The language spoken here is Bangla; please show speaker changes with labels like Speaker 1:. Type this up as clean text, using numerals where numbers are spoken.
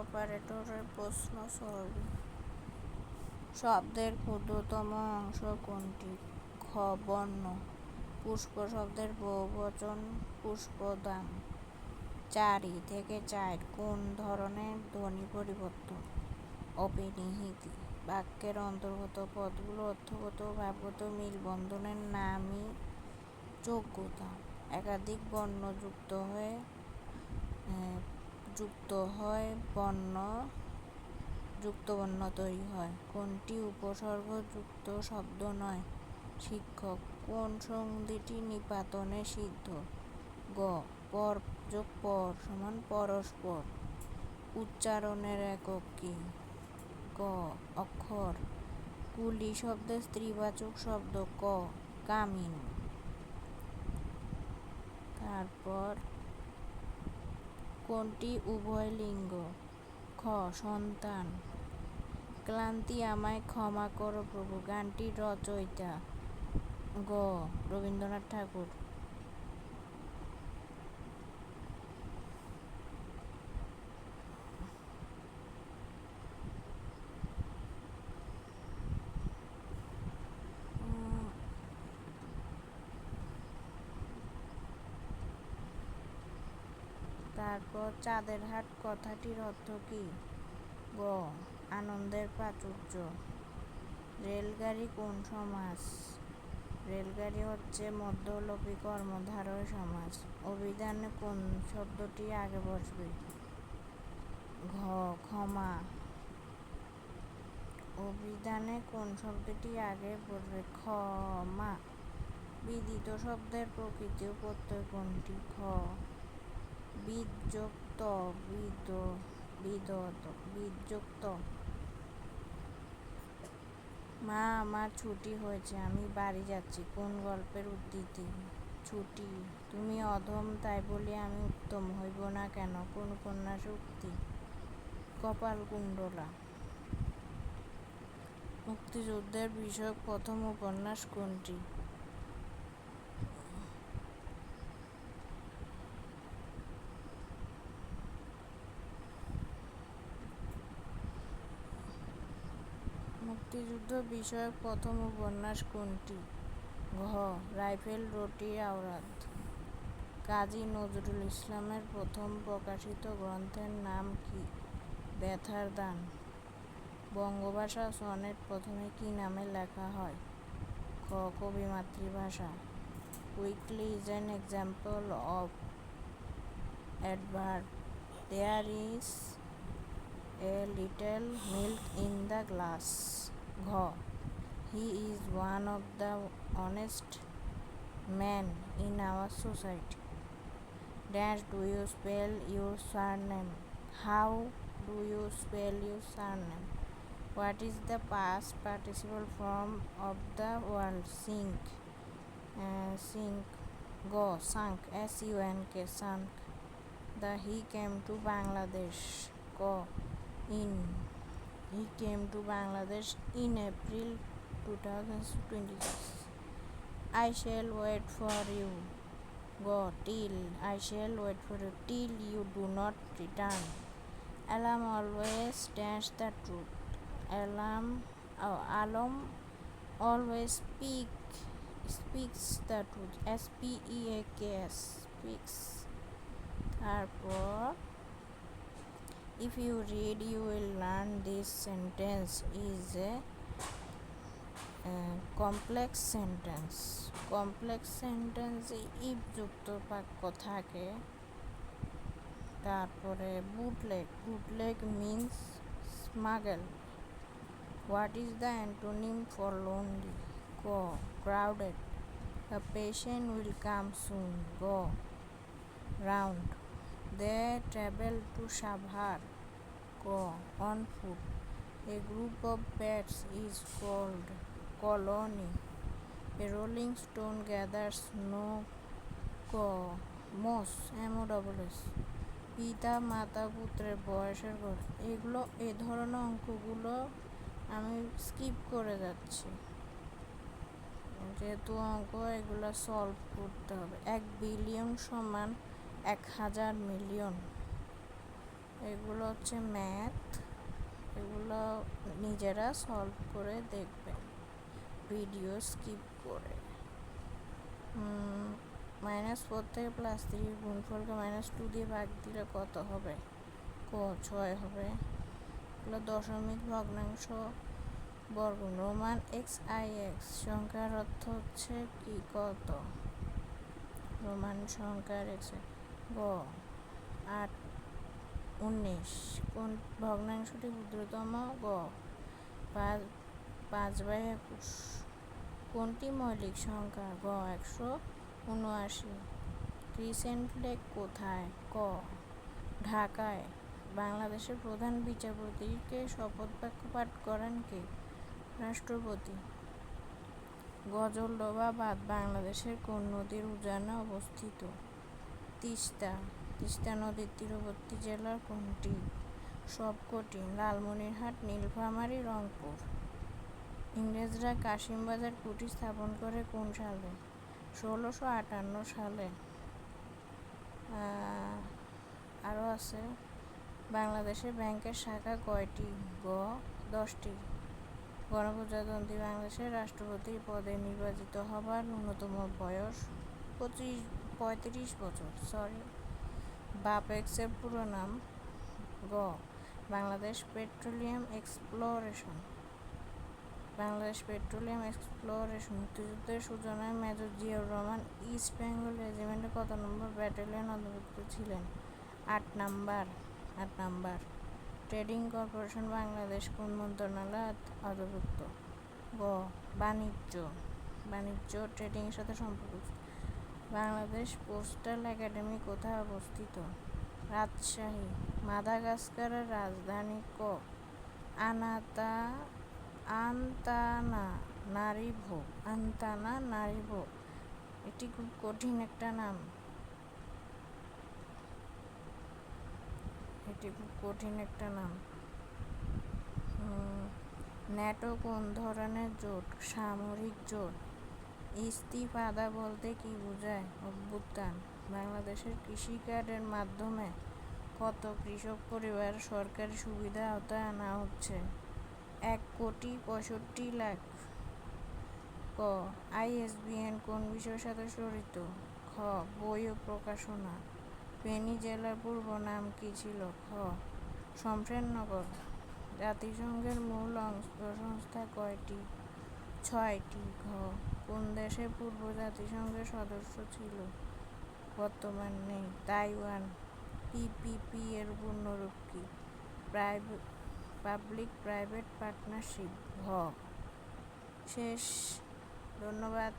Speaker 1: অপারেটরের প্রশ্ন সলভ। শব্দের ক্ষুদ্রতম অংশ কোনটি? খ. বর্ণ। পুষ্প শব্দের বহুবচন পুষ্পদান। 4 থেকে 4 কোন ধরনের ধ্বনি পরিবর্তন? অপিনিহিতি। বাক্যের অন্তর্গত পদগুলো অর্থগত ও ভাবগত মিলবন্ধনের নামই যোগ্যতা। একাধিক বর্ণ যুক্ত হয় যুক্ত বর্ণ তৈরি হয়। কোনটি উপসর্গযুক্ত শব্দ নয়? শিক্ষক। কোন সন্ধিটি নিপাতনে সিদ্ধ? গ. পর যোগ পর সমান পরস্পর। উচ্চারণের একক কি? ক. অক্ষর। কুলি শব্দের স্ত্রীবাচক শব্দ? ক. কামিন। তারপর কোনটি উভয় লিঙ্গ? খ. সন্তান। ক্লান্তি আমায় ক্ষমা করো প্রভু গানটির রচয়িতা? গ. রবীন্দ্রনাথ ঠাকুর। তারপর চাঁদের হাট কথাটির অর্থ কি? গ. আনন্দের প্রাচুর্য। রেলগাড়ি কোন সমাস? রেলগাড়ি হচ্ছে মধ্যলোপী কর্মধারয় সমাস। অভিধানে কোন শব্দটি আগে বসবে? ঘ. ক্ষমা। অভিধানে কোন শব্দটি আগে বসবে? ক্ষমা। বিদিত শব্দের প্রকৃতি ও প্রত্যয় কোনটি? খ. বীজযুক্ত। বীজযুক্ত। মা আমার ছুটি হয়েছে আমি বাড়ি যাচ্ছি কোন গল্পের উদ্ধৃতি? ছুটি। তুমি অধম তাই বলি আমি উত্তম হইব না কেন কোন উপন্যাসের উক্তি? কপালকুণ্ডলা। মুক্তিযুদ্ধের বিষয়ক প্রথম উপন্যাস কোনটি? মুক্তিযুদ্ধ বিষয়ক প্রথম উপন্যাস কোনটি? ঘ. রাইফেল রুটি আওরাত। কাজী নজরুল ইসলামের প্রথম প্রকাশিত গ্রন্থের নাম কি? ব্যথার দান। বঙ্গভাষা সনেট প্রথমে কি নামে লেখা হয়? খ. কবি মাতৃভাষা। Quickly is an example of adverb. There is a little milk in the glass. ঘ. He is one of the honest man in our society. Dash do you spell your surname? How do you spell your surname? What is the past participle form of the word sink? গ. Sunk SUNK sunk. The he came to Bangladesh. ক. He came to Bangladesh in April 2026. I shall wait for you. Go till I shall wait for you till you do not return. Alam always stands the truth. Alam always speaks the truth. SPEAKS speaks. তারপর if you read you will learn this sentence is a complex sentence. complex sentence if যুক্ত বাক্য থাকে। তারপরে bootleg means smuggle. What is the antonym for lonely? ক. crowded. The patient will come soon. Go. round. They travel to Savar. Go. on foot. A group of bats is called colony. A rolling stone gathers snow. Go. moss. MOSS. পিতা মাতা পুত্রের বয়সের কথা এগুলো এ ধরনের অঙ্কগুলো আমি স্কিপ করে যাচ্ছি যেহেতু অঙ্ক এগুলো সলভ করতে হবে। 1 বিলিয়ন সমান 1000 মিলিয়ন। এগুলো হচ্ছে ম্যাথ, এগুলো নিজেরা সলভ করে দেখবেন ভিডিও স্কিপ করে। -4 থেকে +3 গুণফলকে -2 দিয়ে ভাগ দিলে কত হবে? 6 হবে। এগুলো দশমিক ভগ্নাংশ বর্গ। রোমান XIX সংখ্যার অর্থ হচ্ছে কি কত? রোমান সংখ্যার গ 8 19। কোন ভগ্নাংশটি ক্ষুদ্রতম? গ 5/21। কোনটি মৌলিক সংখ্যা? গ 179। ক্রিসেন্ট লেক কোথায়? ক ঢাকায়। বাংলাদেশের প্রধান বিচারপতিকে শপথ বাক্য পাঠ করেন কে? রাষ্ট্রপতি। গজলডোবা বাঁধ বাংলাদেশের কোন নদীর উজানে অবস্থিত? তিস্তা। তিস্তা নদীর তীরবর্তী জেলা কোনটি? সবকটি। লালমনিরহাট, নীলফামারী, রংপুর। ইংরেজরা কাশিমবাজার কুঠি স্থাপন করে কোন সালে? 1658 সালে। আরও আছে, বাংলাদেশে ব্যাংকের শাখা কয়টি? গ 10টি। গণপ্রজাতন্ত্রী বাংলাদেশের রাষ্ট্রপতির পদে নির্বাচিত হবার ন্যূনতম বয়স 35 বছর। বাপেক্সের পুরো নাম? গ Bangladesh petroleum exploration. Bangladesh petroleum exploration. মুক্তিযুদ্ধের সূচনায় মেজর জিয়াউর রহমান ইস্ট বেঙ্গল রেজিমেন্টের কত নম্বর ব্যাটালিয়ন অন্তর্ভুক্ত ছিলেন? 8 নাম্বার। ট্রেডিং কর্পোরেশন বাংলাদেশ কোন মন্ত্রণালয়ে অন্তর্ভুক্ত? গ বাণিজ্য ট্রেডিংয়ের সাথে সম্পর্কিত। বাংলাদেশ পোস্টাল একাডেমি কোথায় অবস্থিত? রাজশাহী। মাদাগাস্কারের রাজধানী ক আন্তানানারিভো। এটি খুব কঠিন একটা নাম। ন্যাটো কোন ধরনের জোট? সামরিক জোট। ইস্তিফাদা বলতে কি বোঝায়? অভ্যুত্থান। বাংলাদেশের কৃষি কার্ডের মাধ্যমে কত কৃষক পরিবার সরকারি সুবিধা আওতায় আনা হচ্ছে? 1,65,00,000। ক ISBN কোন বিষয়ের সাথে জড়িত? খ বই ও প্রকাশনা। ফেনী জেলার পূর্ব নাম কি ছিল? খ শমশেরনগর। জাতিসংঘের মূল অঙ্গসংস্থা কয়টি? 6টি। ঘ কোন দেশের পূর্ব জাতিসংঘের সদস্য ছিল? বর্তমান নেই। তাইওয়ান। PPP এর পূর্ণরূপ কি? Public private partnership. শেষ। ধন্যবাদ।